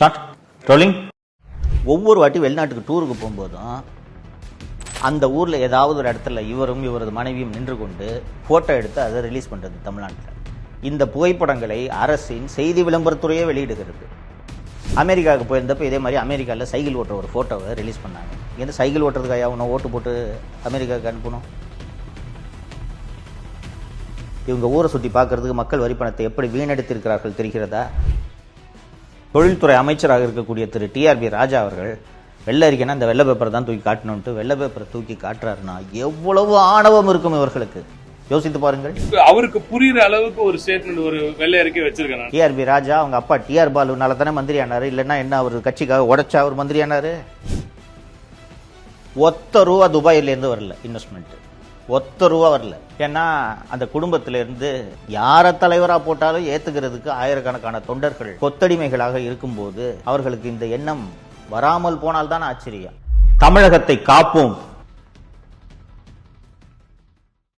Start rolling. ஒவ்வொரு வாட்டி வெளிநாட்டுக்கு டூருக்கு போகும்போதும் அந்த ஊரில் ஏதாவது ஒரு இடத்துல இவரும் இவரது மனைவியும் நின்று கொண்டு ஃபோட்டோ எடுத்து அதை ரிலீஸ் பண்ணுறது தமிழ்நாட்டில். இந்த புகைப்படங்களை அரசின் செய்தி விளம்பரத்துறையே வெளியிடுகிறது. அமெரிக்காவுக்கு போயிருந்தப்போ இதே மாதிரி அமெரிக்காவில் சைக்கிள் ஓட்டுற ஒரு ஃபோட்டோவை ரிலீஸ் பண்ணாங்க. இங்கேருந்து சைக்கிள் ஓட்டுறதுக்காக அவனை ஓட்டு போட்டு அமெரிக்காவுக்கு அனுப்பணும். இவங்க ஊரை சுற்றி பார்க்கறதுக்கு மக்கள் வரி பணத்தை எப்படி வீணடித்திருக்கிறார்கள் தெரிகிறதா? தொழில்துறை அமைச்சராக இருக்கக்கூடிய திரு டிஆர்பி ராஜா அவர்கள் வெள்ளை அறிக்கைன்னா அந்த வெள்ளை பேப்பரை தான் தூக்கி காட்டணும்ட்டு வெள்ளை பேப்பரை தூக்கி காட்டுறாருன்னா எவ்வளவு ஆணவம் இருக்கும் இவர்களுக்கு, யோசித்து பாருங்கள். அவருக்கு புரியுற அளவுக்கு ஒரு ஸ்டேட்மெண்ட், ஒரு வெள்ளை அறிக்கை வச்சிருக்கேன். டிஆர்பி ராஜா அவங்க அப்பா டிஆர் பாலுனால தானே மந்திரி ஆனாரு, இல்லைன்னா என்ன அவர் கட்சிக்காக உடைச்சா அவர் மந்திரி ஆனாரு? ஒத்த ரூபா துபாயிலேருந்து வரல இன்வெஸ்ட்மெண்ட், ஒத்த ரூபா வரல. ஏன்னா அந்த குடும்பத்திலிருந்து யார தலைவரா போட்டாலும் ஏத்துக்கிறதுக்கு ஆயிரக்கணக்கான தொண்டர்கள் கொத்தடிமைகளாக இருக்கும்போது அவர்களுக்கு இந்த எண்ணம் வராமல் போனால்தான் ஆச்சரியம். தமிழகத்தை காப்போம்.